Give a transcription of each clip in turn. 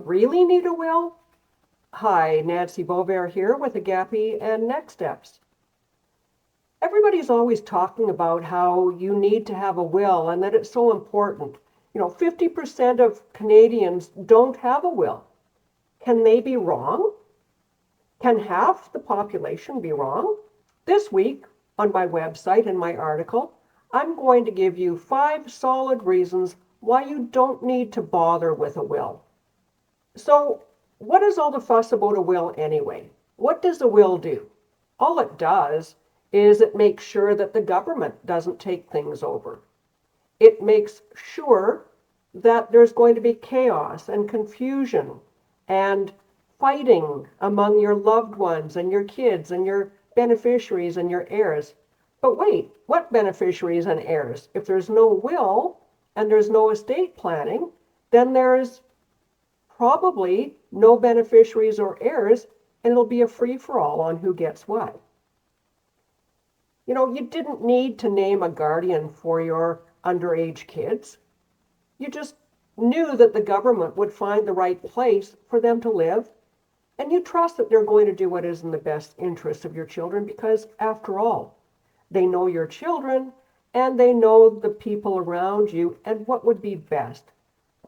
really need a will? Hi, Nancy Beauvert here with Agape and NEXsteps. Everybody's always talking about how you need to have a will and that it's so important. 50% of Canadians don't have a will. Can they be wrong? Can half the population be wrong? This week, on my website and my article, I'm going to give you 5 solid reasons why you don't need to bother with a will. So, what is all the fuss about a will anyway? What does a will do? All it does is it makes sure that the government doesn't take things over. It makes sure that there's going to be chaos and confusion and fighting among your loved ones and your kids and your beneficiaries and your heirs. But wait, what beneficiaries and heirs? If there's no will and there's no estate planning, then there's probably no beneficiaries or heirs, and it'll be a free-for-all on who gets what. You didn't need to name a guardian for your underage kids. You just knew that the government would find the right place for them to live, and you trust that they're going to do what is in the best interest of your children because, after all, they know your children and they know the people around you and what would be best.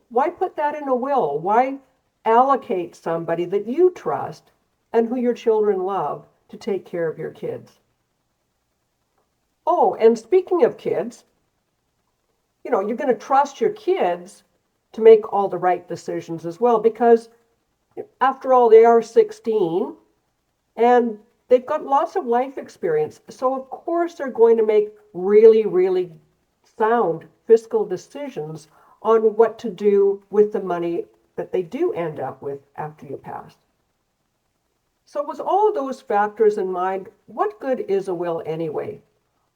Why put that in a will? Why allocate somebody that you trust and who your children love to take care of your kids? Oh, and speaking of kids, you're going to trust your kids to make all the right decisions as well because, after all, they are 16 and they've got lots of life experience. So, of course, they're going to make really, really sound fiscal decisions on what to do with the money that they do end up with after you pass. So with all of those factors in mind, what good is a will anyway?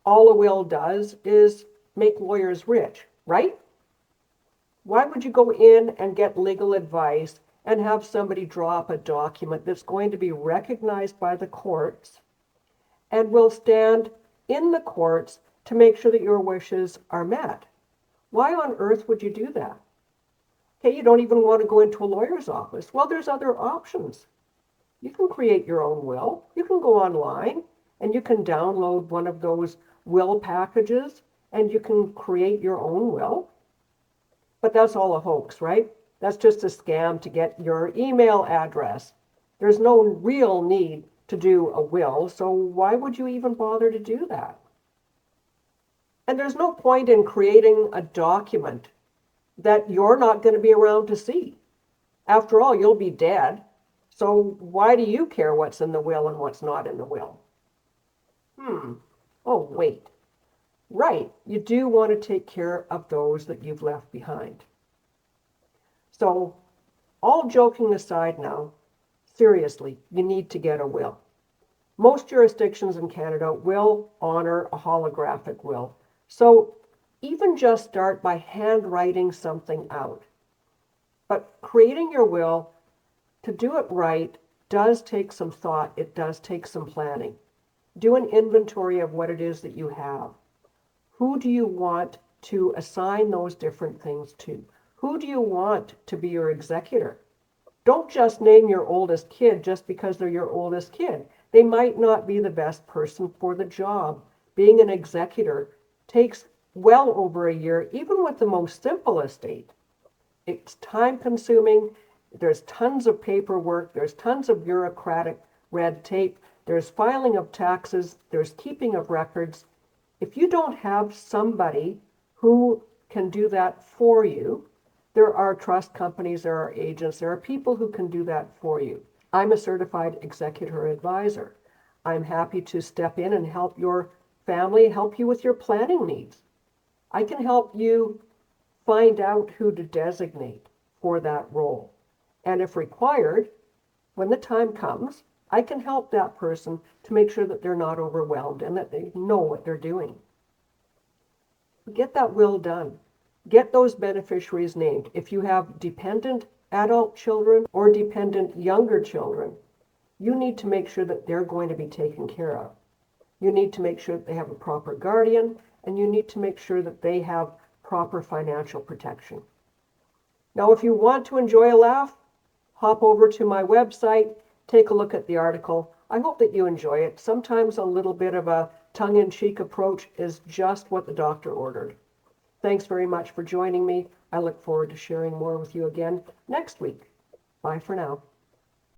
All a will does is make lawyers rich, right? Why would you go in and get legal advice and have somebody draw up a document that's going to be recognized by the courts and will stand in the courts to make sure that your wishes are met? Why on earth would you do that? Okay, you don't even want to go into a lawyer's office. Well, there's other options. You can create your own will. You can go online and you can download one of those will packages and you can create your own will. But that's all a hoax, right? That's just a scam to get your email address. There's no real need to do a will, so why would you even bother to do that? And there's no point in creating a document that you're not going to be around to see. After all, you'll be dead. So why do you care what's in the will and what's not in the will? Oh, wait. Right, you do want to take care of those that you've left behind. So, all joking aside now, seriously, you need to get a will. Most jurisdictions in Canada will honor a holographic will. So even just start by handwriting something out. But creating your will, to do it right, does take some thought. It does take some planning. Do an inventory of what it is that you have. Who do you want to assign those different things to? Who do you want to be your executor? Don't just name your oldest kid just because they're your oldest kid. They might not be the best person for the job. Being an executor takes well over a year, even with the most simple estate. It's time consuming. There's tons of paperwork. There's tons of bureaucratic red tape. There's filing of taxes. There's keeping of records. If you don't have somebody who can do that for you, there are trust companies, there are agents, there are people who can do that for you. I'm a certified executor advisor. I'm happy to step in and help your family, help you with your planning needs. I can help you find out who to designate for that role. And if required, when the time comes, I can help that person to make sure that they're not overwhelmed and that they know what they're doing. Get that will done. Get those beneficiaries named. If you have dependent adult children or dependent younger children, you need to make sure that they're going to be taken care of. You need to make sure that they have a proper guardian, and you need to make sure that they have proper financial protection. Now, if you want to enjoy a laugh, hop over to my website, take a look at the article. I hope that you enjoy it. Sometimes a little bit of a tongue-in-cheek approach is just what the doctor ordered. Thanks very much for joining me. I look forward to sharing more with you again next week. Bye for now.